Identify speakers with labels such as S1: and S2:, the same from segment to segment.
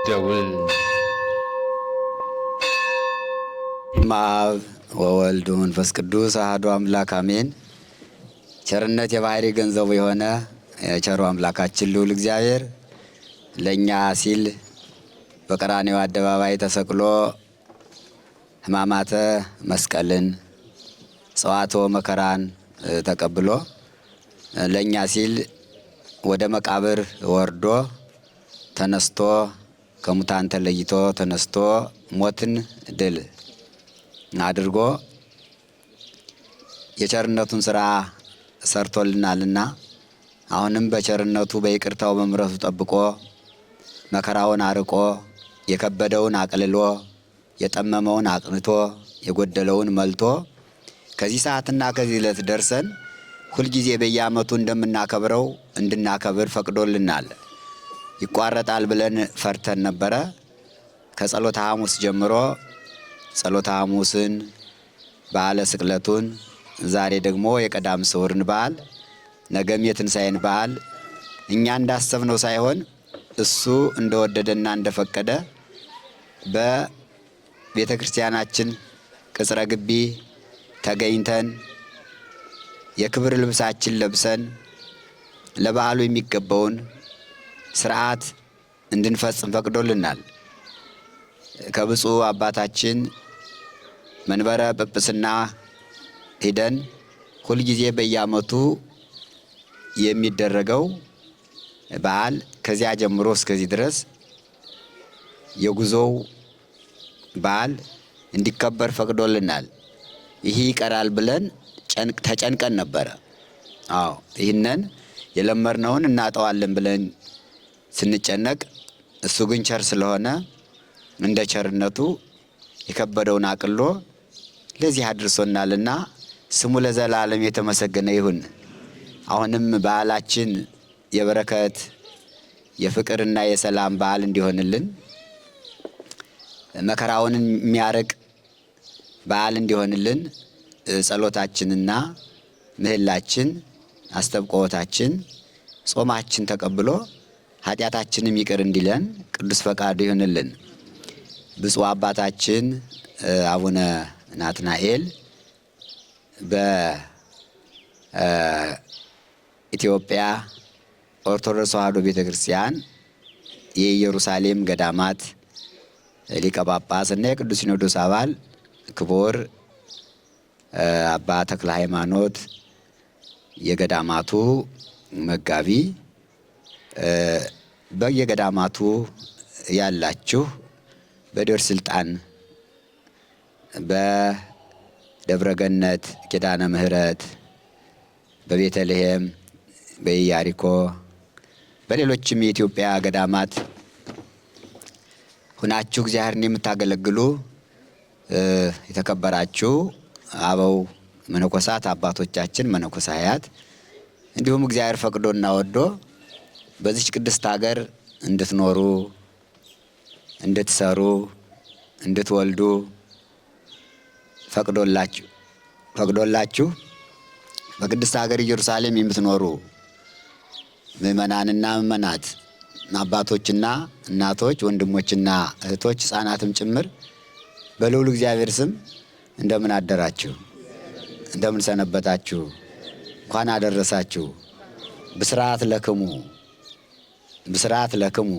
S1: ደውል
S2: አብ ወወልድ ወመንፈስ ቅዱስ አሐዱ አምላክ አሜን። ቸርነት የባህሪ ገንዘቡ የሆነ የቸሩ አምላካችን ልዑል እግዚአብሔር ለእኛ ሲል በቀራንዮ አደባባይ ተሰቅሎ ሕማማተ መስቀልን ጽዋዕትወ መከራን ተቀብሎ ለእኛ ሲል ወደ መቃብር ወርዶ ተነስቶ ከሙታን ተለይቶ ተነስቶ ሞትን ድል አድርጎ የቸርነቱን ስራ ሰርቶልናልና አሁንም በቸርነቱ በይቅርታው በምሕረቱ ጠብቆ መከራውን አርቆ የከበደውን አቅልሎ የጠመመውን አቅንቶ የጎደለውን መልቶ ከዚህ ሰዓትና ከዚህ ዕለት ደርሰን ሁልጊዜ በየዓመቱ እንደምናከብረው እንድናከብር ፈቅዶልናል። ይቋረጣል ብለን ፈርተን ነበረ። ከጸሎተ ሐሙስ ጀምሮ ጸሎተ ሐሙስን፣ በዓለ ስቅለቱን፣ ዛሬ ደግሞ የቀዳም ስዑርን በዓል፣ ነገም የትንሣኤን በዓል እኛ እንዳሰብነው ሳይሆን እሱ እንደወደደና እንደፈቀደ በቤተ ክርስቲያናችን ቅጽረ ግቢ ተገኝተን የክብር ልብሳችን ለብሰን ለበዓሉ የሚገባውን ስርዓት እንድንፈጽም ፈቅዶልናል። ከብፁዕ አባታችን መንበረ ጵጵስና ሂደን ሁልጊዜ በየዓመቱ የሚደረገው በዓል ከዚያ ጀምሮ እስከዚህ ድረስ የጉዞው በዓል እንዲከበር ፈቅዶልናል። ይህ ይቀራል ብለን ተጨንቀን ነበረ። ይህንን የለመድነውን እናጠዋለን ብለን ስንጨነቅ እሱ ግን ቸር ስለሆነ እንደ ቸርነቱ የከበደውን አቅሎ ለዚህ አድርሶናልና ስሙ ለዘላለም የተመሰገነ ይሁን። አሁንም በዓላችን የበረከት የፍቅርና የሰላም በዓል እንዲሆንልን መከራውን የሚያርቅ በዓል እንዲሆንልን ጸሎታችንና ምህላችን አስተብቆታችን ጾማችን ተቀብሎ ኃጢአታችንም ይቅር እንዲለን ቅዱስ ፈቃዱ ይሁንልን። ብፁዕ አባታችን አቡነ ናትናኤል በኢትዮጵያ ኦርቶዶክስ ተዋሕዶ ቤተ ክርስቲያን የኢየሩሳሌም ገዳማት ሊቀ ጳጳስ እና የቅዱስ ሲኖዶስ አባል ክቡር አባ ተክለ ሃይማኖት የገዳማቱ መጋቢ፣ በየገዳማቱ ያላችሁ በደብረ ስልጣን፣ በደብረገነት ኪዳነ ምሕረት፣ በቤተልሔም፣ በኢያሪኮ፣ በሌሎችም የኢትዮጵያ ገዳማት ሁናችሁ እግዚአብሔርን የምታገለግሉ የተከበራችሁ አበው መነኮሳት አባቶቻችን መነኮሳያት፣ እንዲሁም እግዚአብሔር ፈቅዶና ወዶ በዚች ቅድስት ሀገር እንድትኖሩ እንድትሰሩ እንድትወልዱ ፈቅዶላችሁ በቅድስት ሀገር ኢየሩሳሌም የምትኖሩ ምእመናንና ምእመናት አባቶችና እናቶች ወንድሞችና እህቶች ሕፃናትም ጭምር በልዑል እግዚአብሔር ስም እንደምን አደራችሁ? እንደምን ሰነበታችሁ? እንኳን አደረሳችሁ። ብስራት ለክሙ ብስራት ለክሙ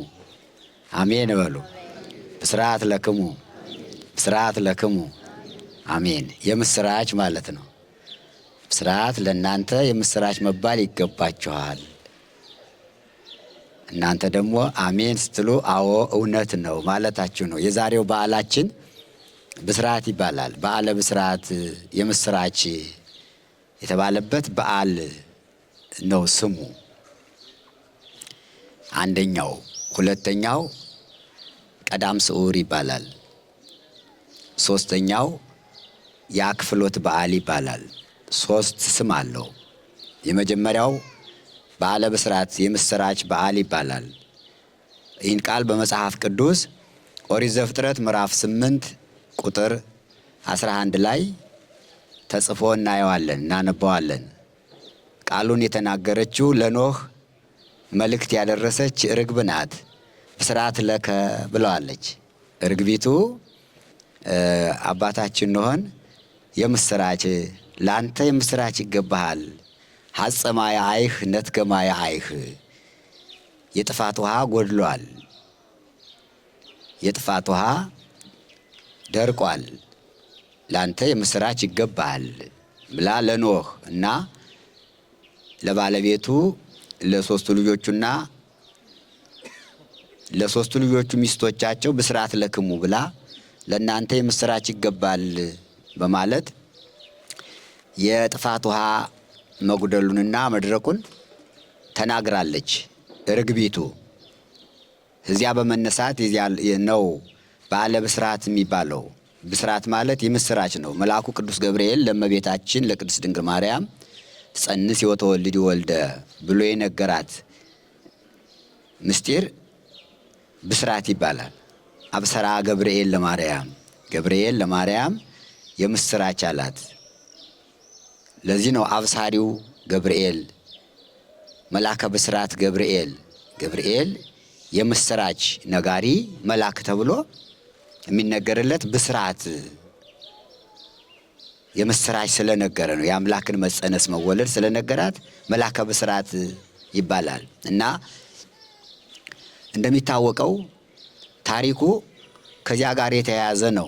S2: አሜን በሉ። ብስራት ለክሙ ብስራት ለክሙ አሜን። የምስራች ማለት ነው። ብስራት ለእናንተ የምስራች መባል ይገባችኋል። እናንተ ደግሞ አሜን ስትሉ አዎ እውነት ነው ማለታችሁ ነው። የዛሬው በዓላችን ብስራት ይባላል። በዓለ ብስራት የምስራች የተባለበት በዓል ነው ስሙ አንደኛው። ሁለተኛው ቀዳም ስዑር ይባላል። ሶስተኛው የአክፍሎት በዓል ይባላል። ሶስት ስም አለው። የመጀመሪያው በዓለ ብስራት የምስራች በዓል ይባላል። ይህን ቃል በመጽሐፍ ቅዱስ ኦሪት ዘፍጥረት ምዕራፍ 8 ቁጥር 11 ላይ ተጽፎ እናየዋለን፣ እናነባዋለን። ቃሉን የተናገረችው ለኖህ መልእክት ያደረሰች ርግብ ናት። ብስራት ለከ ብለዋለች። ርግቢቱ አባታችን ኖኅን የምስራች ላንተ የምስራች ይገባሃል። ሐጸማየ አይህ ነትገማየ አይህ የጥፋት ውሃ ጎድሏል፣ የጥፋት ውሃ ደርቋል፣ ላንተ የምስራች ይገባሃል ብላ ለኖኅ እና ለባለቤቱ ለሶስቱ ልጆቹና ለሶስቱ ልጆቹ ሚስቶቻቸው ብስራት ለክሙ ብላ ለእናንተ የምስራች ይገባል በማለት የጥፋት ውሃ መጉደሉንና መድረቁን ተናግራለች። ርግቢቱ እዚያ በመነሳት ነው በዓለ ብስራት የሚባለው። ብስራት ማለት የምስራች ነው። መልአኩ ቅዱስ ገብርኤል ለእመቤታችን ለቅድስት ድንግል ማርያም ትጸንስ ወተወልድ ወልደ ብሎ የነገራት ምስጢር ብስራት ይባላል። አብሰራ ገብርኤል ለማርያም፣ ገብርኤል ለማርያም የምስራች አላት። ለዚህ ነው አብሳሪው ገብርኤል መልአከ ብስራት ገብርኤል፣ ገብርኤል የምስራች ነጋሪ መልአክ ተብሎ የሚነገርለት ብስራት የምስራች ስለነገረ ነው። የአምላክን መጸነስ መወለድ ስለነገራት መልአከ ብስራት ይባላል። እና እንደሚታወቀው ታሪኩ ከዚያ ጋር የተያያዘ ነው።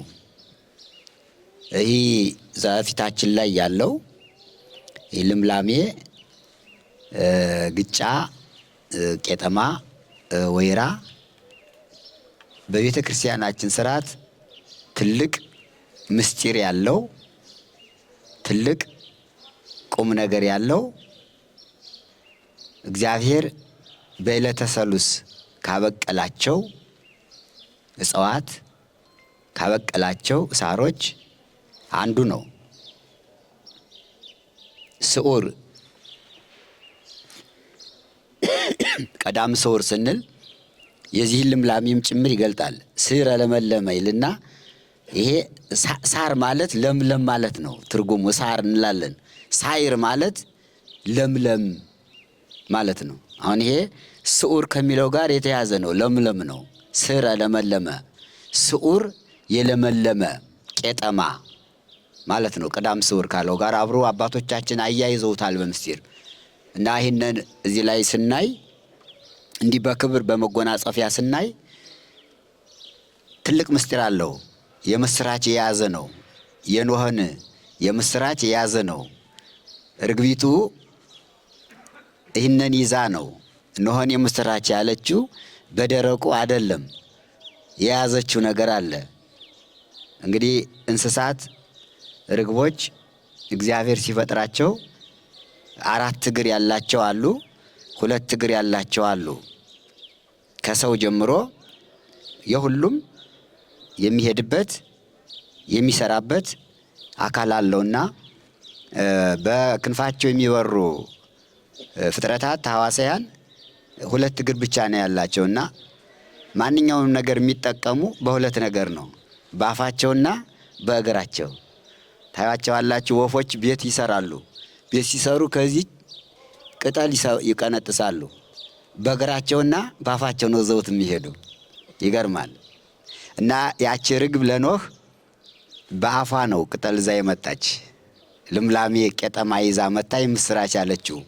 S2: ይህ ፊታችን ላይ ያለው ልምላሜ፣ ግጫ፣ ቄጠማ፣ ወይራ በቤተ ክርስቲያናችን ስርዓት ትልቅ ምስጢር ያለው ትልቅ ቁም ነገር ያለው እግዚአብሔር በዕለተ ሰሉስ ካበቀላቸው እጽዋት ካበቀላቸው ሳሮች አንዱ ነው። ስዑር ቀዳም ስዑር ስንል የዚህ ልምላሜም ጭምር ይገልጣል። ስረ ለመለመ ይልና ይሄ ሳር ማለት ለምለም ማለት ነው። ትርጉሙ ሳር እንላለን። ሳይር ማለት ለምለም ማለት ነው። አሁን ይሄ ስዑር ከሚለው ጋር የተያዘ ነው። ለምለም ነው። ስረ ለመለመ፣ ስዑር የለመለመ ቄጠማ ማለት ነው። ቀዳም ስዑር ካለው ጋር አብሮ አባቶቻችን አያይዘውታል በምስጢር እና ይህንን እዚህ ላይ ስናይ እንዲህ በክብር በመጎናጸፊያ ስናይ ትልቅ ምስጢር አለው። የምስራች የያዘ ነው። የኖኅን የምስራች የያዘ ነው። ርግቢቱ ይህንን ይዛ ነው ኖኅን የምስራች ያለችው። በደረቁ አይደለም፣ የያዘችው ነገር አለ። እንግዲህ እንስሳት ርግቦች እግዚአብሔር ሲፈጥራቸው 4 እግር ያላቸው አሉ፣ 2 እግር ያላቸው አሉ። ከሰው ጀምሮ የሁሉም የሚሄድበት የሚሰራበት አካል አለውና በክንፋቸው የሚበሩ ፍጥረታት ሐዋሳያን 2 እግር ብቻ ነው ያላቸውና ማንኛውም ነገር የሚጠቀሙ በ2 ነገር ነው፣ በአፋቸውና በእግራቸው። ታያቸዋላችሁ። ወፎች ቤት ይሰራሉ። ቤት ሲሰሩ ከዚህ ቅጠል ይቀነጥሳሉ። በእግራቸውና በአፋቸው ነው ዘውት የሚሄዱ። ይገርማል። እና ያቺ ርግብ ለኖኅ በአፏ ነው ቅጠል ይዛ የመጣች። ልምላሜ ቄጠማ ይዛ መታ የምስራች ያለችው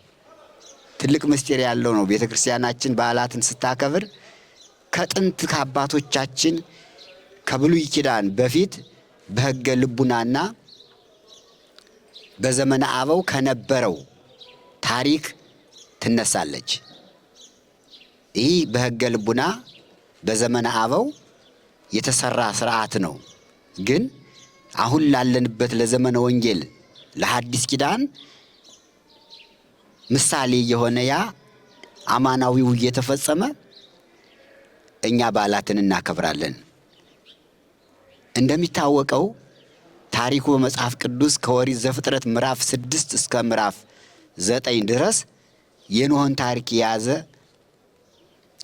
S2: ትልቅ ምስጢር ያለው ነው። ቤተ ክርስቲያናችን በዓላትን ስታከብር ከጥንት ከአባቶቻችን ከብሉይ ኪዳን በፊት በሕገ ልቡናና በዘመነ አበው ከነበረው ታሪክ ትነሳለች። ይህ በሕገ ልቡና በዘመነ አበው የተሰራ ስርዓት ነው። ግን አሁን ላለንበት ለዘመነ ወንጌል ለሐዲስ ኪዳን ምሳሌ የሆነ ያ አማናዊው እየተፈጸመ እኛ በዓላትን እናከብራለን። እንደሚታወቀው ታሪኩ በመጽሐፍ ቅዱስ ከኦሪት ዘፍጥረት ምዕራፍ 6 እስከ ምዕራፍ 9 ድረስ የኖኅን ታሪክ የያዘ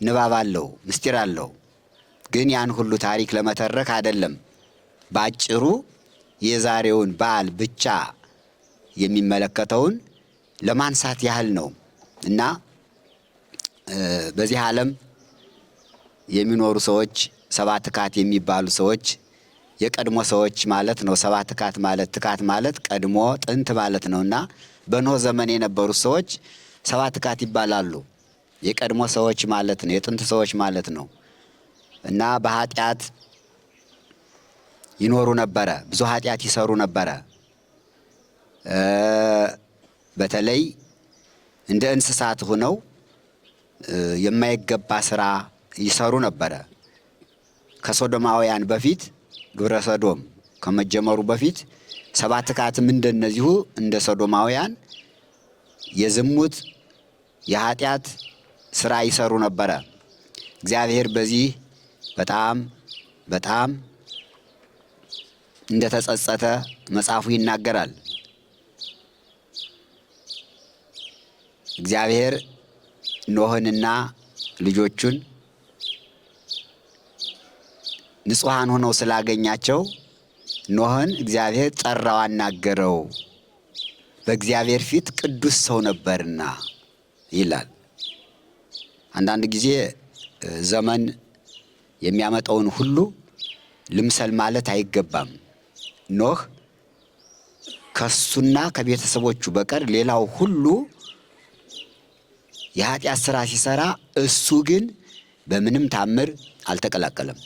S2: ንባብ አለው፣ ምስጢር አለው። ግን ያን ሁሉ ታሪክ ለመተረክ አይደለም፣ በአጭሩ የዛሬውን በዓል ብቻ የሚመለከተውን ለማንሳት ያህል ነው። እና በዚህ ዓለም የሚኖሩ ሰዎች ሰባት ትካት የሚባሉ ሰዎች የቀድሞ ሰዎች ማለት ነው። ሰባት ትካት ማለት ቀድሞ ጥንት ማለት ነውና በኖህ ዘመን የነበሩ ሰዎች ሰባት ትካት ይባላሉ። የቀድሞ ሰዎች ማለት ነው። የጥንት ሰዎች ማለት ነው። እና በኃጢአት ይኖሩ ነበረ። ብዙ ኃጢአት ይሰሩ ነበረ። በተለይ እንደ እንስሳት ሆነው የማይገባ ስራ ይሰሩ ነበረ። ከሶዶማውያን በፊት ግብረ ሰዶም ከመጀመሩ በፊት ሰባት ትካትም እንደነዚሁ እንደ ሶዶማውያን የዝሙት የኃጢአት ስራ ይሰሩ ነበረ። እግዚአብሔር በዚህ በጣም እንደተጸጸተ መጽሐፉ ይናገራል። እግዚአብሔር ኖህንና ልጆቹን ንጹሐን ሆነው ስላገኛቸው ኖህን እግዚአብሔር ጠራው፣ አናገረው። በእግዚአብሔር ፊት ቅዱስ ሰው ነበርና ይላል። አንዳንድ ጊዜ ዘመን የሚያመጣውን ሁሉ ልምሰል ማለት አይገባም። ኖህ ከሱና ከቤተሰቦቹ በቀር ሌላው ሁሉ የኃጢአት ስራ ሲሰራ፣ እሱ ግን በምንም ታምር አልተቀላቀለም።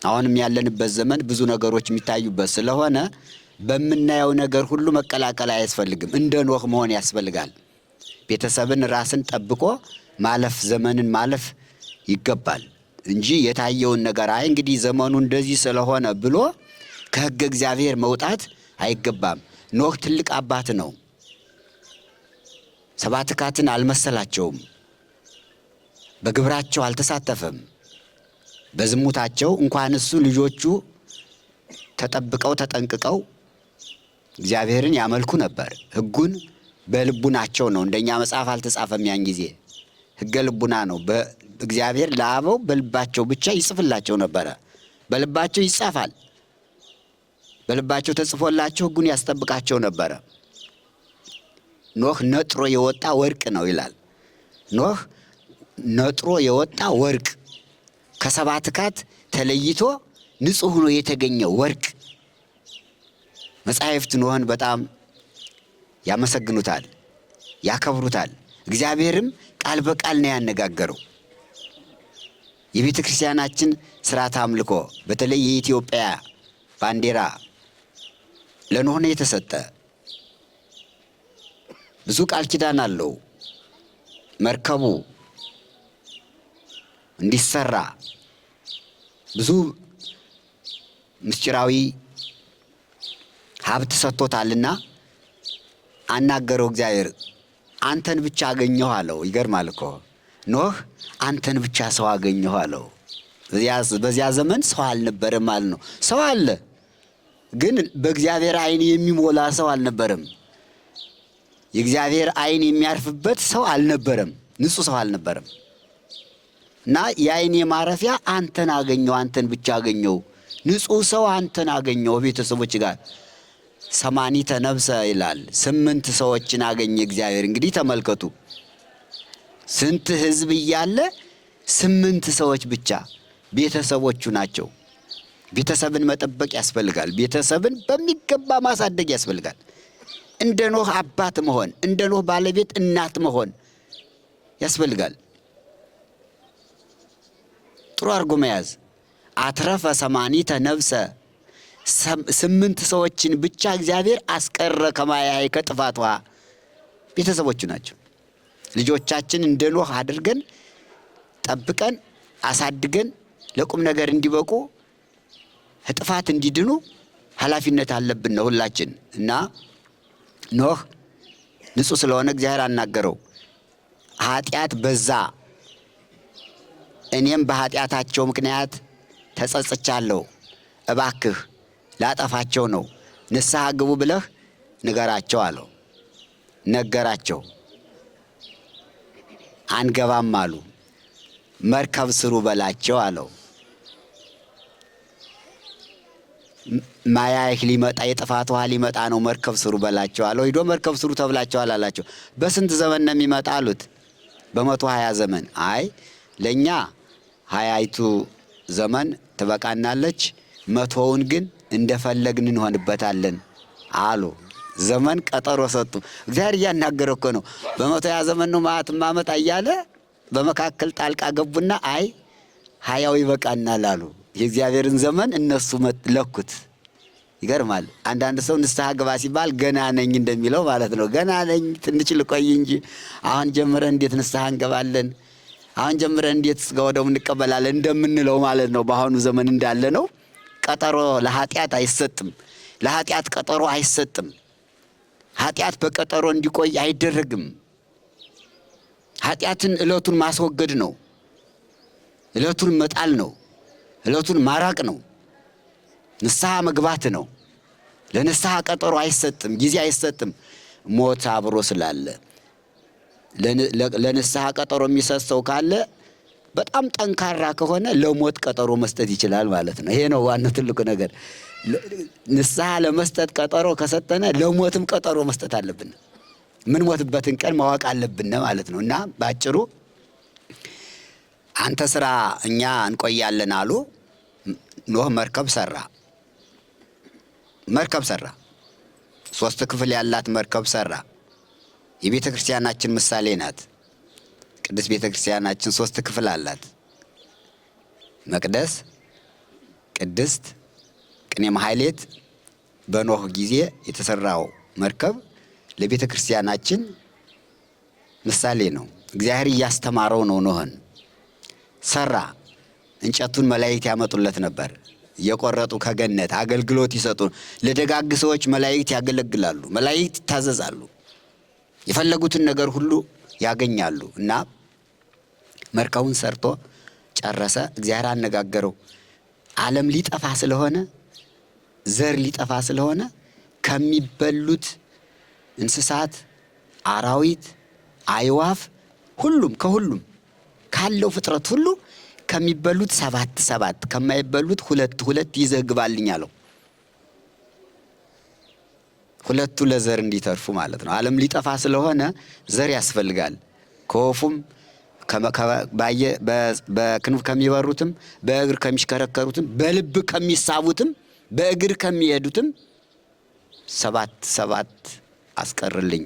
S2: አሁንም ያለንበት ዘመን ብዙ ነገሮች የሚታዩበት ስለሆነ በምናየው ነገር ሁሉ መቀላቀል አያስፈልግም። እንደ ኖህ መሆን ያስፈልጋል። ቤተሰብን፣ ራስን ጠብቆ ማለፍ፣ ዘመንን ማለፍ ይገባል እንጂ የታየውን ነገር እንግዲህ ዘመኑ እንደዚህ ስለሆነ ብሎ ከሕገ እግዚአብሔር መውጣት አይገባም። ኖህ ትልቅ አባት ነው። ሰባት ትካትን አልመሰላቸውም። በግብራቸው አልተሳተፈም። በዝሙታቸው እንኳን እሱ ልጆቹ ተጠብቀው ተጠንቅቀው እግዚአብሔርን ያመልኩ ነበር። ሕጉን በልቡናቸው ነው። እንደኛ መጽሐፍ አልተጻፈም። ያን ጊዜ ሕገ ልቡና ነው። እግዚአብሔር ለአበው በልባቸው ብቻ ይጽፍላቸው ነበረ። በልባቸው ይጻፋል። በልባቸው ተጽፎላቸው ሕጉን ያስጠብቃቸው ነበረ። ኖህ ነጥሮ የወጣ ወርቅ ነው ይላል። ኖህ ነጥሮ የወጣ ወርቅ፣ ከሰባት ትካት ተለይቶ ንጹሕ ሆኖ የተገኘ ወርቅ። መጻሕፍት ኖህን በጣም ያመሰግኑታል፣ ያከብሩታል። እግዚአብሔርም ቃል በቃል ነው ያነጋገረው። የቤተ ክርስቲያናችን ስርዓት አምልኮ በተለይ የኢትዮጵያ ባንዲራ ለኖህ ነው የተሰጠ። ብዙ ቃል ኪዳን አለው። መርከቡ እንዲሰራ ብዙ ምስጢራዊ ሀብት ሰጥቶታልና አናገረው እግዚአብሔር። አንተን ብቻ አገኘሁ አለው። ይገርማል እኮ ኖህ አንተን ብቻ ሰው አገኘሁ አለው። በዚያ ዘመን ሰው አልነበረም ማለት ነው። ሰው አለ፣ ግን በእግዚአብሔር ዓይን የሚሞላ ሰው አልነበረም። የእግዚአብሔር ዓይን የሚያርፍበት ሰው አልነበረም። ንጹሕ ሰው አልነበረም። እና የዓይኔ ማረፊያ አንተን አገኘሁ፣ አንተን ብቻ አገኘሁ፣ ንጹሕ ሰው አንተን አገኘሁ። ቤተሰቦች ጋር 80 ነፍሰ ይላል። 8 ሰዎችን አገኘ እግዚአብሔር። እንግዲህ ተመልከቱ፣ ስንት ሕዝብ እያለ 8 ሰዎች ብቻ ቤተሰቦቹ ናቸው። ቤተሰብን መጠበቅ ያስፈልጋል። ቤተሰብን በሚገባ ማሳደግ ያስፈልጋል። እንደ ኖህ አባት መሆን፣ እንደ ኖህ ባለቤት እናት መሆን ያስፈልጋል። ጥሩ አድርጎ መያዝ። አትረፈ 80 ነፍሰ፣ 8 ሰዎችን ብቻ እግዚአብሔር አስቀረ ከማያይ ከጥፋት ውሃ። ቤተሰቦቹ ናቸው። ልጆቻችን እንደ ኖህ አድርገን ጠብቀን አሳድገን ለቁም ነገር እንዲበቁ ጥፋት እንዲድኑ ኃላፊነት አለብን ነው ሁላችን። እና ኖህ ንጹሕ ስለሆነ እግዚአብሔር አናገረው። ኃጢአት በዛ፣ እኔም በኃጢአታቸው ምክንያት ተጸጽቻለሁ፣ እባክህ ላጠፋቸው ነው፣ ንስሐ ግቡ ብለህ ንገራቸው አለው። ነገራቸው። አንገባም አሉ። መርከብ ስሩ በላቸው አለው። ማያይህ ሊመጣ የጥፋት ውሃ ሊመጣ ነው፣ መርከብ ስሩ በላቸው አለው። ሂዶ መርከብ ስሩ ተብላቸዋል አላቸው። በስንት ዘመን ነው የሚመጣ አሉት። በ120 ዘመን። አይ ለእኛ ሃያይቱ ዘመን ትበቃናለች፣ 100ውን ግን እንደፈለግን እንሆንበታለን አሉ። ዘመን ቀጠሮ ሰጡ። እግዚአብሔር እያናገረ እኮ ነው። በ120 ዘመን ነው ማት ማመጣ እያለ በመካከል ጣልቃ ገቡና አይ 20 ይበቃናል አሉ። የእግዚአብሔርን ዘመን እነሱ ለኩት። ይገርማል። አንዳንድ ሰው ንስሐ ግባ ሲባል ገና ነኝ እንደሚለው ማለት ነው። ገና ነኝ ትንሽ ልቆይ እንጂ አሁን ጀምረን እንዴት ንስሐ እንገባለን? አሁን ጀምረን እንዴት ስጋ ወደሙ እንቀበላለን እንደምንለው ማለት ነው። በአሁኑ ዘመን እንዳለ ነው። ቀጠሮ ለኃጢአት አይሰጥም። ለኃጢአት ቀጠሮ አይሰጥም። ኃጢአት በቀጠሮ እንዲቆይ አይደረግም። ኃጢአትን ዕለቱን ማስወገድ ነው። ዕለቱን መጣል ነው። ዕለቱን ማራቅ ነው። ንስሐ መግባት ነው። ለንስሐ ቀጠሮ አይሰጥም፣ ጊዜ አይሰጥም። ሞት አብሮ ስላለ ለንስሐ ቀጠሮ የሚሰሰው ካለ በጣም ጠንካራ ከሆነ ለሞት ቀጠሮ መስጠት ይችላል ማለት ነው። ይሄ ነው ዋናው ትልቁ ነገር። ንስሐ ለመስጠት ቀጠሮ ከሰጠነ ለሞትም ቀጠሮ መስጠት አለብን። ምን ሞትበትን ቀን ማወቅ አለብን ማለት ነው። እና ባጭሩ አንተ ስራ እኛ እንቆያለን አሉ። ኖህ መርከብ ሰራ። 3 ክፍል ያላት መርከብ ሰራ። የቤተ ክርስቲያናችን ምሳሌ ናት። ቅድስት ቤተ ክርስቲያናችን 3 ክፍል አላት። መቅደስ፣ ቅድስት፣ ቅኔ ማህሌት። በኖህ ጊዜ የተሰራው መርከብ ለቤተ ክርስቲያናችን ምሳሌ ነው። እግዚአብሔር እያስተማረው ነው። ኖህን ሰራ። እንጨቱን መላእክት ያመጡለት ነበር እየቆረጡ ከገነት አገልግሎት ይሰጡ። ለደጋግ ሰዎች መላእክት ያገለግላሉ። መላእክት ይታዘዛሉ። የፈለጉትን ነገር ሁሉ ያገኛሉ። እና መርከቡን ሰርቶ ጨረሰ። እግዚአብሔር አነጋገረው። ዓለም ሊጠፋ ስለሆነ፣ ዘር ሊጠፋ ስለሆነ ከሚበሉት እንስሳት፣ አራዊት፣ አይዋፍ ሁሉም ከሁሉም ካለው ፍጥረት ሁሉ ከሚበሉት 7 ከማይበሉት 2 ይዘህ ግባልኝ አለው። 2 ለዘር እንዲተርፉ ማለት ነው። ዓለም ሊጠፋ ስለሆነ ዘር ያስፈልጋል። ከወፉም በክንፍ ከሚበሩትም በእግር ከሚሽከረከሩትም በልብ ከሚሳቡትም በእግር ከሚሄዱትም 7 አስቀርልኝ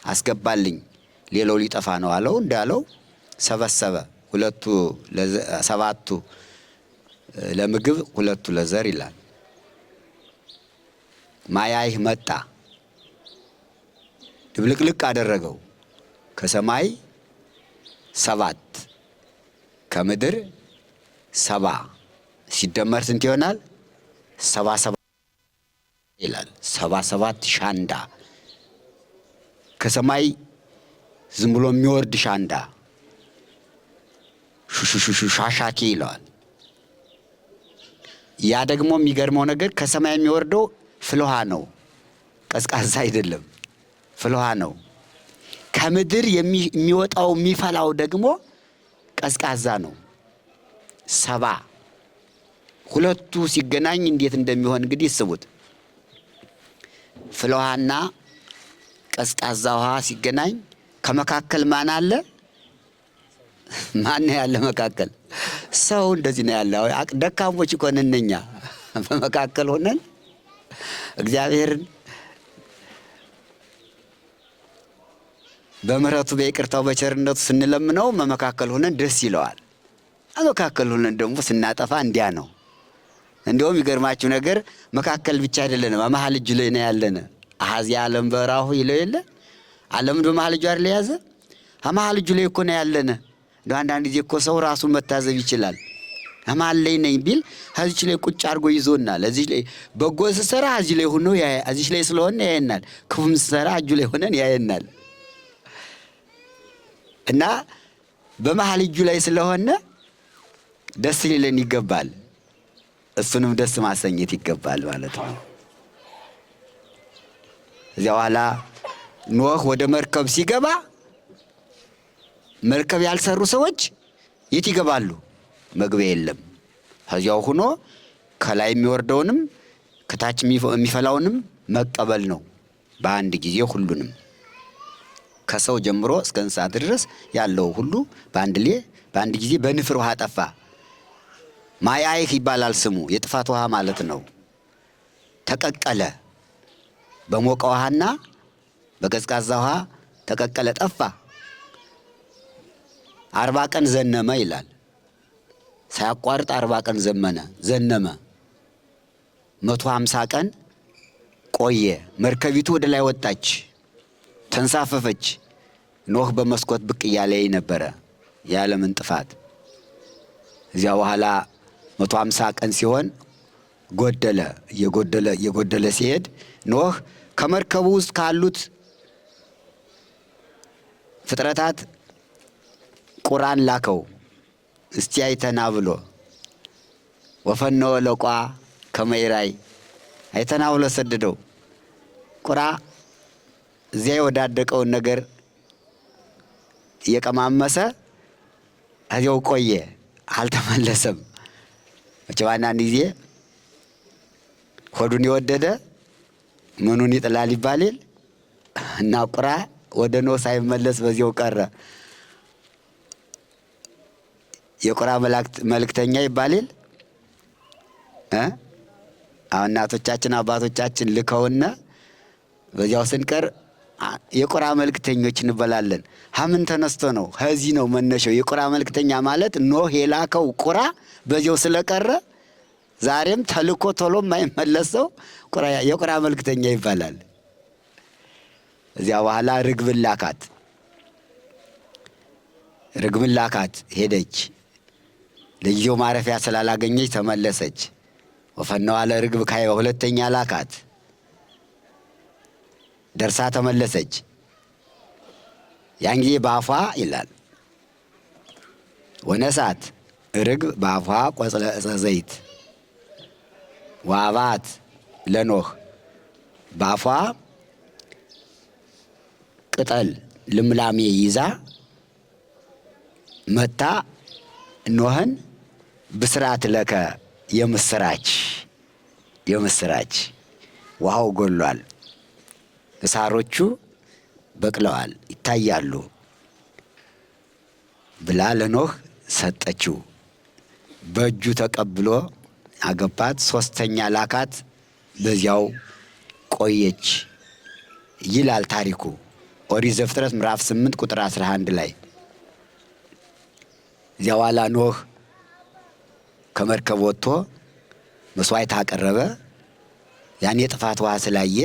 S2: አስገባልኝ፣ ሌላው ሊጠፋ ነው አለው። እንዳለው ሰበሰበ። 7 ለምግብ 2 ለዘር ይላል። ማያይህ መጣ፣ ድብልቅልቅ አደረገው። ከሰማይ 7 ከምድር 70 ሲደመር ስንት ይሆናል? 77 ይላል። 77 ሻንዳ ከሰማይ ዝም ብሎ የሚወርድ ሻንዳ ሻሻኪ ይለዋል። ያ ደግሞ የሚገርመው ነገር ከሰማይ የሚወርደው ፍልውሃ ነው፣ ቀዝቃዛ አይደለም፣ ፍልውሃ ነው። ከምድር የሚወጣው የሚፈላው ደግሞ ቀዝቃዛ ነው። 70 ሁለቱ ሲገናኝ እንዴት እንደሚሆን እንግዲህ ይስቡት። ፍልውሃና ቀዝቃዛ ውሃ ሲገናኝ ከመካከል ማን አለ? ማን ያለ መካከል? ሰው እንደዚህ ነው ያለው። ደካሞች እኮ ነን እኛ። በመካከል ሆነን እግዚአብሔርን በምህረቱ በይቅርታው በቸርነቱ ስንለምነው በመካከል ሆነን ደስ ይለዋል። በመካከል ሆነን ደግሞ ስናጠፋ እንዲያ ነው። እንዲያውም ይገርማችሁ ነገር መካከል ብቻ አይደለንም፣ መሀል እጁ ላይ ነው ያለን። አሐዚ ዓለም በራሁ ይለው የለ ዓለምን በመሀል እጁ አይደል የያዘ? መሀል እጁ ላይ እኮ ነው ያለን። እንደው አንዳንድ ጊዜ እኮ ሰው ራሱን መታዘብ ይችላል። መሀል ላይ ነኝ ቢል እዚች ላይ ቁጭ አድርጎ ይዞናል። እዚች ላይ በጎ ስሰራ እዚህ ላይ ሆኖ እዚች ላይ ስለሆነ ያየናል። ክፉም ስሰራ እጁ ላይ ሆነን ያየናል። እና በመሀል እጁ ላይ ስለሆነ ደስ ሊለን ይገባል። እሱንም ደስ ማሰኘት ይገባል ማለት ነው። እዚያ በኋላ ኖህ ወደ መርከብ ሲገባ መርከብ ያልሰሩ ሰዎች የት ይገባሉ? መግቢያ የለም። ከዚያው ሆኖ ከላይ የሚወርደውንም ከታች የሚፈላውንም መቀበል ነው። በአንድ ጊዜ ሁሉንም ከሰው ጀምሮ እስከ እንስሳት ድረስ ያለው ሁሉ በአንድ ጊዜ በንፍር ውሃ ጠፋ። ማይ አይህ ይባላል ስሙ። የጥፋት ውሃ ማለት ነው። ተቀቀለ። በሞቀ ውሃና በቀዝቃዛ ውሃ ተቀቀለ፣ ጠፋ። 40 ቀን ዘነመ ይላል። ሳያቋርጥ 40 ቀን ዘነመ። 150 ቀን ቆየ። መርከቢቱ ወደ ላይ ወጣች፣ ተንሳፈፈች። ኖህ በመስኮት ብቅ እያለ ነበረ የዓለምን ጥፋት። እዚያ በኋላ 150 ቀን ሲሆን ጎደለ። እየጎደለ ሲሄድ ኖህ ከመርከቡ ውስጥ ካሉት ፍጥረታት ቁራን ላከው። እስቲ አይተና ብሎ ወፈነወ ለቋ ከመይራይ አይተና ብሎ ሰደደው። ቁራ እዚያ የወዳደቀውን ነገር እየቀማመሰ እዚያው ቆየ፣ አልተመለሰም። መቼም አንዳንድ ጊዜ ሆዱን የወደደ ምኑን ይጥላል ይባላል እና ቁራ ወደ ኖህ ሳይመለስ በዚያው ቀረ። የቁራ መልእክተኛ ይባላል። አሁን እናቶቻችን አባቶቻችን ልከውና በዚያው ስንቀር የቁራ መልእክተኞች እንበላለን። ሀምን ተነስቶ ነው? ከዚህ ነው መነሻው። የቁራ መልእክተኛ ማለት ኖህ የላከው ቁራ በዚያው ስለቀረ ዛሬም ተልኮ ቶሎ የማይመለሰው የቁራ መልእክተኛ ይባላል። እዚያ በኋላ ርግብን ላካት። ሄደች። ለጊዜው ማረፊያ ስላላገኘች ተመለሰች። ወፈነዋ ለርግብ ካይ ሁለተኛ ላካት። ደርሳ ተመለሰች። ያን ጊዜ በአፏ ይላል ወነሳት ርግብ በአፏ ቆጽለ ዕፀ ዘይት ወአባት ለኖህ በአፏ ቅጠል ልምላሜ ይዛ መታ ኖህን ብስራት ለከ የምስራች ውሃው ጎሏል፣ እሳሮቹ በቅለዋል ይታያሉ ብላ ለኖህ ሰጠችው። በእጁ ተቀብሎ አገባት። 3ኛ ላካት። በዚያው ቆየች ይላል ታሪኩ ኦሪት ዘፍጥረት ምዕራፍ 8 ቁጥር 11 ላይ። እዚያ በኋላ ኖህ ከመርከብ ወጥቶ መስዋዕት አቀረበ። ያን የጥፋት ውሃ ስላየ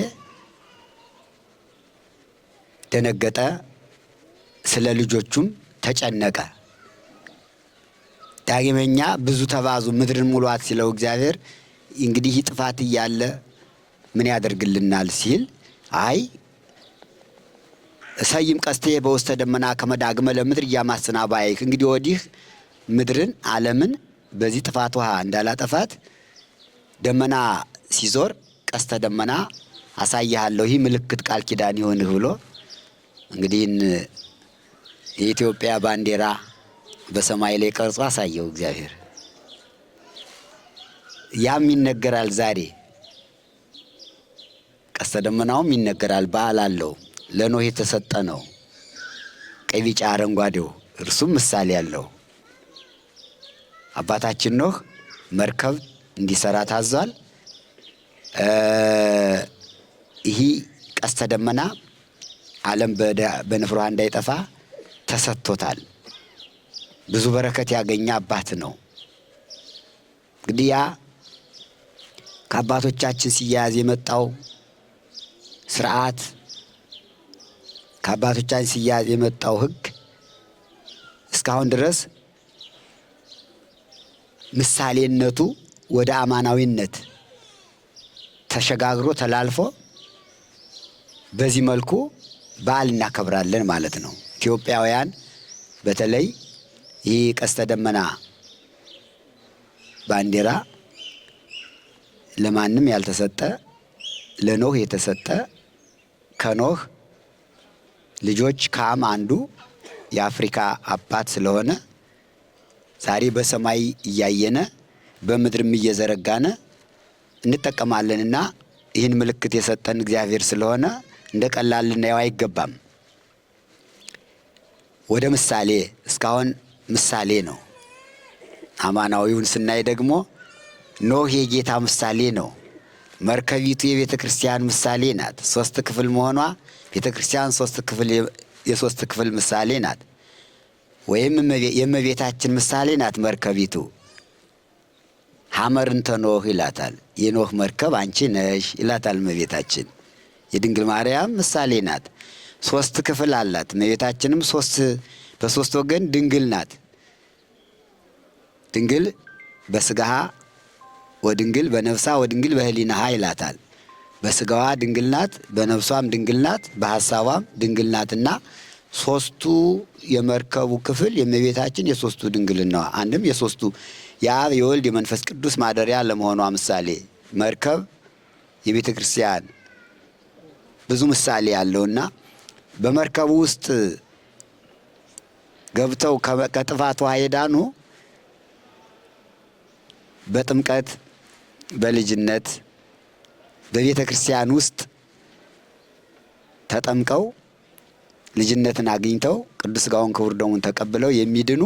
S2: ደነገጠ። ስለ ልጆቹም ተጨነቀ። ዳግመኛ ብዙ ተባዙ ምድርን ሙሏት ሲለው እግዚአብሔር እንግዲህ ጥፋት እያለ ምን ያደርግልናል ሲል አይ እሰይም ቀስቴ በውስተ ደመና ከመዳግመ ለምድር እያማስና ባይክ እንግዲህ ወዲህ ምድርን ዓለምን በዚህ ጥፋት ውሃ እንዳላጠፋት ደመና ሲዞር ቀስተ ደመና አሳያለሁ፣ ይህ ምልክት ቃል ኪዳን ይሆንህ ብሎ እንግዲህ የኢትዮጵያ ባንዲራ በሰማይ ላይ ቀርጾ አሳየው እግዚአብሔር። ያም ይነገራል ዛሬ። ቀስተ ደመናውም ይነገራል፣ በዓል አለው። ለኖህ የተሰጠ ነው። ቀይ ቢጫ አረንጓዴው እርሱም ምሳሌ ያለው አባታችን ኖህ መርከብ እንዲሰራ ታዟል። ይህ ቀስተ ደመና ዓለም በንፍር ውሃ እንዳይጠፋ ተሰጥቶታል። ብዙ በረከት ያገኘ አባት ነው። እንግዲህ ያ ከአባቶቻችን ሲያያዝ የመጣው ስርዓት፣ ከአባቶቻችን ሲያያዝ የመጣው ሕግ እስካሁን ድረስ ምሳሌነቱ ወደ አማናዊነት ተሸጋግሮ ተላልፎ በዚህ መልኩ በዓል እናከብራለን ማለት ነው። ኢትዮጵያውያን በተለይ ይህ ቀስተ ደመና ባንዲራ ለማንም ያልተሰጠ ለኖህ የተሰጠ ከኖህ ልጆች ካም አንዱ የአፍሪካ አባት ስለሆነ ዛሬ በሰማይ እያየነ በምድርም እየዘረጋነ እንጠቀማለንና ይህን ምልክት የሰጠን እግዚአብሔር ስለሆነ እንደ ቀላል ልናየው አይገባም። ወደ ምሳሌ እስካሁን ምሳሌ ነው። አማናዊውን ስናይ ደግሞ ኖህ የጌታ ምሳሌ ነው። መርከቢቱ የቤተ ክርስቲያን ምሳሌ ናት። 3 ክፍል መሆኗ ቤተ ክርስቲያን 3 ክፍል የ3 ክፍል ምሳሌ ናት። ወይም የእመቤታችን ምሳሌ ናት መርከቢቱ። ሐመር እንተ ኖህ ይላታል። የኖህ መርከብ አንቺ ነሽ ይላታል እመቤታችን። የድንግል ማርያም ምሳሌ ናት። 3 ክፍል አላት። እመቤታችንም በ3 ወገን ድንግል ናት። ድንግል በስጋሃ ወድንግል በነፍሳ ወድንግል በህሊናሃ ይላታል። በስጋዋ ድንግል ናት፣ በነፍሷም ድንግል ናት፣ በሐሳቧም ድንግል ናትና 3ቱ የመርከቡ ክፍል የእመቤታችን የ3ቱ ድንግልናዋ አንድም የ3ቱ የአብ የወልድ የመንፈስ ቅዱስ ማደሪያ ለመሆኗ ምሳሌ መርከብ የቤተ ክርስቲያን ብዙ ምሳሌ ያለውና በመርከቡ ውስጥ ገብተው ከጥፋት ውሃ የዳኑ በጥምቀት በልጅነት በቤተ ክርስቲያን ውስጥ ተጠምቀው ልጅነትን አግኝተው ቅዱስ ሥጋውን ክቡር ደሙን ተቀብለው የሚድኑ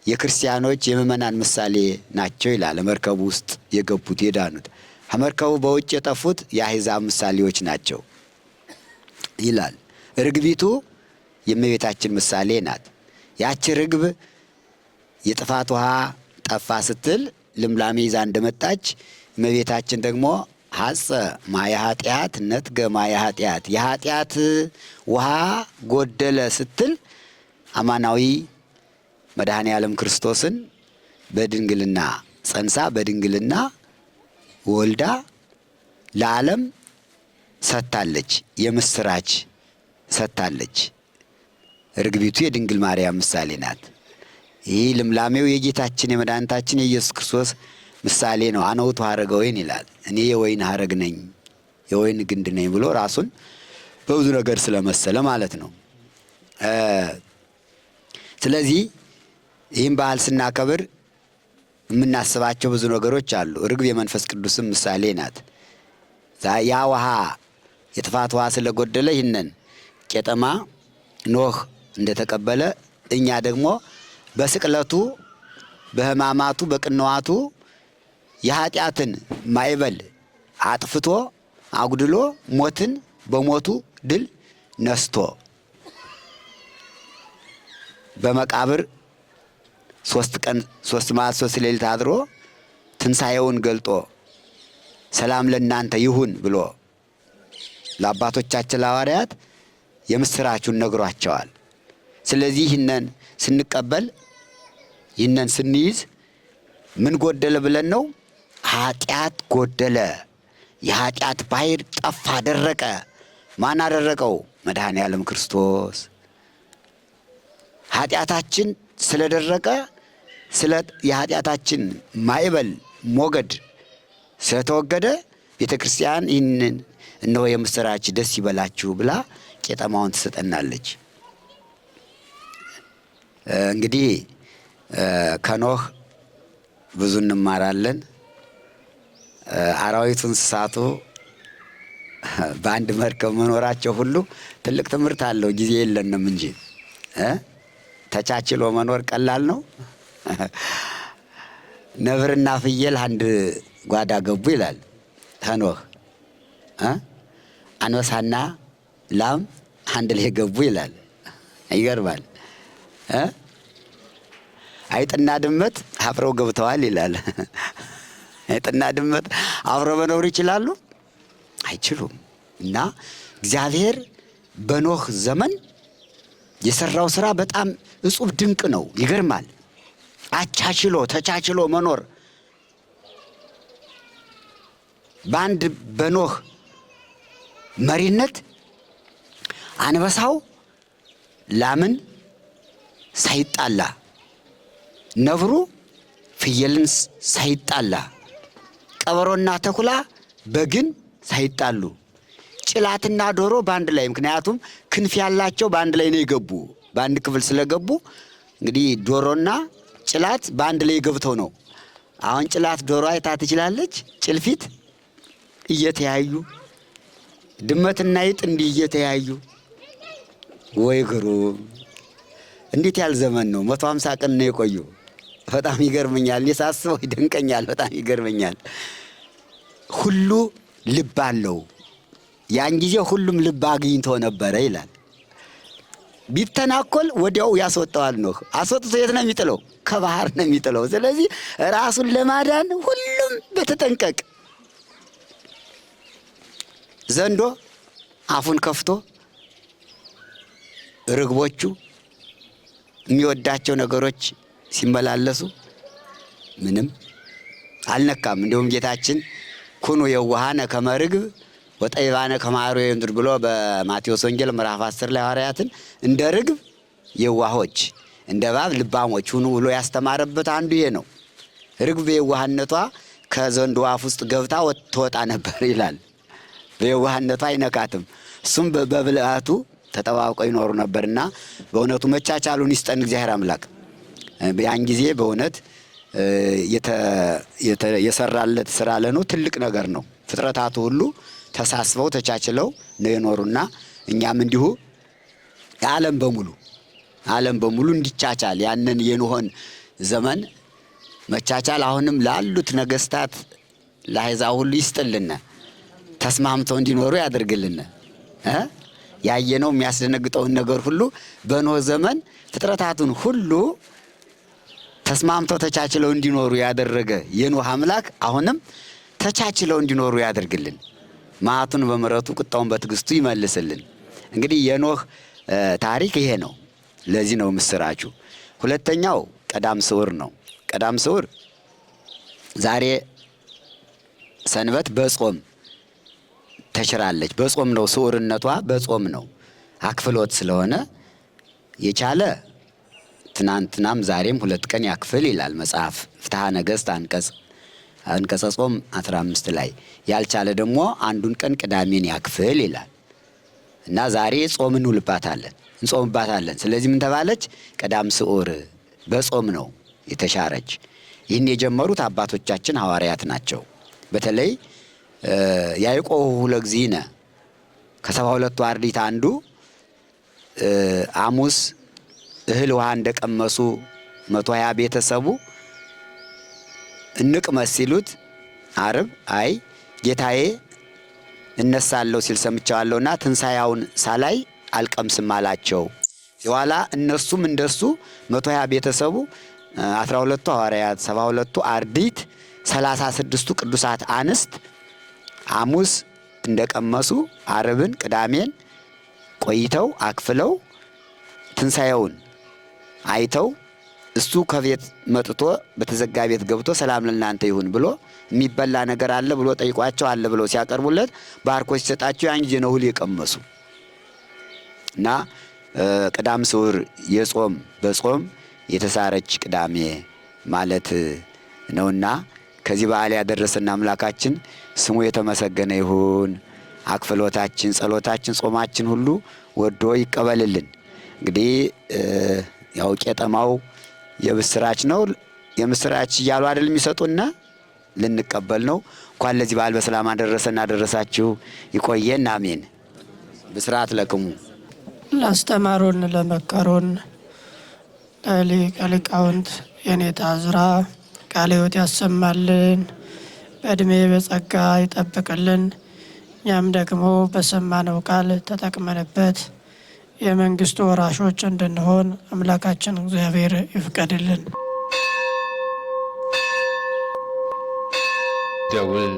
S2: የክርስቲያኖች የምእመናን ምሳሌ ናቸው ይላል። መርከቡ ውስጥ የገቡት የዳኑት፣ ከመርከቡ በውጭ የጠፉት የአሕዛብ ምሳሌዎች ናቸው ይላል። ርግቢቱ የእመቤታችን ምሳሌ ናት። ያቺ ርግብ የጥፋት ውሃ ጠፋ ስትል ልምላሜ ይዛ እንደመጣች እመቤታችን ደግሞ ሐጸ ማየ ኃጢአት ነትገ ማየ ኃጢአት የኃጢአት ውሃ ጎደለ ስትል አማናዊ መድኃኔ ዓለም ክርስቶስን በድንግልና ጸንሳ በድንግልና ወልዳ ለዓለም ሰጥታለች። የምስራች ሰጥታለች። ርግቢቱ የድንግል ማርያም ምሳሌ ናት። ይህ ልምላሜው የጌታችን የመድኃኒታችን የኢየሱስ ክርስቶስ ምሳሌ ነው። አነ ውእቱ ሐረገ ወይን ይላል። እኔ የወይን ሐረግ ነኝ፣ የወይን ግንድ ነኝ ብሎ ራሱን በብዙ ነገር ስለመሰለ ማለት ነው። ስለዚህ ይህም በዓል ስናከብር የምናስባቸው ብዙ ነገሮች አሉ። ርግብ የመንፈስ ቅዱስም ምሳሌ ናት። ያ ውሃ የጥፋት ውሃ ስለጎደለ ይህንን ቄጠማ ኖህ እንደተቀበለ እኛ ደግሞ በስቅለቱ በሕማማቱ በቅንዋቱ የኃጢአትን ማዕበል አጥፍቶ አጉድሎ ሞትን በሞቱ ድል ነስቶ በመቃብር 3 ቀን 3 መዓልት 3 ሌሊት አድሮ ትንሣኤውን ገልጦ ሰላም ለእናንተ ይሁን ብሎ ለአባቶቻችን ለሐዋርያት የምስራቹን ነግሯቸዋል። ስለዚህ ይህንን ስንቀበል ይህንን ስንይዝ ምን ጎደለ ብለን ነው? ኃጢአት ጎደለ። የኃጢአት ባሕር ጠፋ፣ ደረቀ። ማን አደረቀው? መድኃኔ ዓለም ክርስቶስ። ኃጢአታችን ስለደረቀ የኃጢአታችን ማዕበል ሞገድ ስለተወገደ ቤተ ክርስቲያን ይህንን እነሆ የምስራች ደስ ይበላችሁ ብላ ቄጠማውን ትሰጠናለች። እንግዲህ ከኖህ ብዙ እንማራለን። አራዊቱ እንስሳቱ በአንድ መርከብ መኖራቸው ሁሉ ትልቅ ትምህርት አለው። ጊዜ የለንም እንጂ ተቻችሎ መኖር ቀላል ነው። ነብርና ፍየል አንድ ጓዳ ገቡ ይላል ኖህ። አንበሳና ላም አንድ ላይ ገቡ ይላል። ይገርማል። አይጥና ድመት አብረው ገብተዋል ይላል። አይጥና ድመት አብረው መኖር ይችላሉ? አይችሉም። እና እግዚአብሔር በኖህ ዘመን የሰራው ስራ በጣም እጹብ ድንቅ ነው። ይገርማል። አቻችሎ ተቻችሎ መኖር በአንድ በኖህ መሪነት አንበሳው ላምን ሳይጣላ፣ ነብሩ ፍየልን ሳይጣላ፣ ቀበሮና ተኩላ በግን ሳይጣሉ፣ ጭላትና ዶሮ በአንድ ላይ፣ ምክንያቱም ክንፍ ያላቸው በአንድ ላይ ነው የገቡ። በአንድ ክፍል ስለገቡ እንግዲህ ዶሮና ጭላት በአንድ ላይ ገብተው ነው። አሁን ጭላት ዶሮ አይታ ትችላለች? ጭልፊት እየተያዩ ድመትና አይጥ እንዲህ እየተያዩ፣ ወይ ግሩም! እንዴት ያል ዘመን ነው! 150 ቀን ነው የቆዩ። በጣም ይገርመኛል። እኔ ሳስበው ይደንቀኛል። በጣም ይገርመኛል። ሁሉ ልብ አለው። ያን ጊዜ ሁሉም ልብ አግኝቶ ነበረ ይላል። ቢተናኮል ወዲያው ያስወጣዋል። ኖህ አስወጥቶ የት ነው የሚጥለው? ከባህር ነው የሚጥለው። ስለዚህ ራሱን ለማዳን ሁሉም በተጠንቀቅ ዘንዶ አፉን ከፍቶ ርግቦቹ የሚወዳቸው ነገሮች ሲመላለሱ ምንም አልነካም። እንዲሁም ጌታችን ኩኑ የዋሃነ ከመ ርግብ ወጠይባነ ከመ አርዌ የምድር ብሎ በማቴዎስ ወንጌል ምዕራፍ 10 ላይ ሐዋርያትን እንደ ርግብ የዋሆች እንደ እባብ ልባሞች ሁኑ ብሎ ያስተማረበት አንዱ ይሄ ነው። ርግብ የዋህነቷ ከዘንዶ አፍ ውስጥ ገብታ ትወጣ ነበር ይላል። በየዋህነቷ አይነካትም። እሱም በብልሃቱ ተጠባብቀው ይኖሩ ነበርና በእውነቱ መቻቻሉን ይስጠን እግዚአብሔር አምላክ። ያን ጊዜ በእውነት የሰራለት ስራ ለነው ትልቅ ነገር ነው። ፍጥረታቱ ሁሉ ተሳስበው ተቻችለው ነው የኖሩና እኛም እንዲሁ ዓለም በሙሉ እንዲቻቻል ያንን የኖህን ዘመን መቻቻል አሁንም ላሉት ነገስታት ለአሕዛብ ሁሉ ይስጥልን፣ ተስማምተው እንዲኖሩ ያደርግልን። ያየነው የሚያስደነግጠውን ነገር ሁሉ በኖህ ዘመን ፍጥረታቱን ሁሉ ተስማምተው ተቻችለው እንዲኖሩ ያደረገ የኖህ አምላክ አሁንም ተቻችለው እንዲኖሩ ያደርግልን። መዓቱን በምሕረቱ ቁጣውን በትዕግስቱ ይመልስልን። እንግዲህ የኖህ ታሪክ ይሄ ነው። ለዚህ ነው ምስራቹ። ሁለተኛው ቀዳም ስዑር ነው። ቀዳም ስዑር ዛሬ ሰንበት በጾም ተሽራለች። በጾም ነው ስዑርነቷ፣ በጾም ነው። አክፍሎት ስለሆነ የቻለ ትናንትናም ዛሬም 2 ቀን ያክፍል ይላል መጽሐፍ ፍትሐ ነገሥት አንቀጸ ጾም 15 ላይ። ያልቻለ ደግሞ አንዱን ቀን ቅዳሜን ያክፍል ይላል እና ዛሬ ጾም እንጾምባታለን። ስለዚህ ምን ተባለች? ቀዳም ስዑር በጾም ነው የተሻረች። ይህን የጀመሩት አባቶቻችን ሐዋርያት ናቸው። በተለይ ያዕቆብ ለእግዚእነ ከ72ቱ አርድእት አንዱ ሐሙስ እህል ውሃ እንደቀመሱ 120 ቤተሰቡ እንቅመስ ሲሉት ዓርብ አይ ጌታዬ እነሳለሁ ሲል ሰምቻለሁና ትንሣኤውን ሳላይ አልቀምስም አላቸው። የኋላ እነሱም እንደሱ 120 ቤተሰቡ 12ቱ ሐዋርያት 72ቱ አርድእት 36ቱ ቅዱሳት አንስት ሐሙስ እንደቀመሱ ዓርብን ቅዳሜን ቆይተው አክፍለው ትንሣኤውን አይተው እሱ ከቤት መጥቶ በተዘጋ ቤት ገብቶ ሰላም ለእናንተ ይሁን ብሎ የሚበላ ነገር አለ ብሎ ጠይቋቸው አለ ብሎ ሲያቀርቡለት ባርኮ ሲሰጣቸው ያን ጊዜ ነው እህል የቀመሱ እና ቀዳም ስዑር የጾም በጾም የተሳረች ቅዳሜ ማለት ነውና ከዚህ በዓል ያደረሰን አምላካችን ስሙ የተመሰገነ ይሁን። አክፍሎታችን፣ ጸሎታችን፣ ጾማችን ሁሉ ወዶ ይቀበልልን። እንግዲህ ያው ቄጠማው የብስራች ነው። የምስራች እያሉ አይደል የሚሰጡና ልንቀበል ነው። እንኳን ለዚህ በዓል በሰላም አደረሰን አደረሳችሁ። ይቆየን። አሜን። ብስራት ለክሙ
S1: ላስተማሩን ለመከሩን ለሊቀ ሊቃውንት የኔታ ዕዝራ ቃለ ሕይወት ያሰማልን፣ በዕድሜ በጸጋ ይጠብቅልን። እኛም ደግሞ በሰማነው ቃል ተጠቅመንበት የመንግስቱ ወራሾች እንድንሆን አምላካችን እግዚአብሔር ይፍቀድልን።
S3: ደውል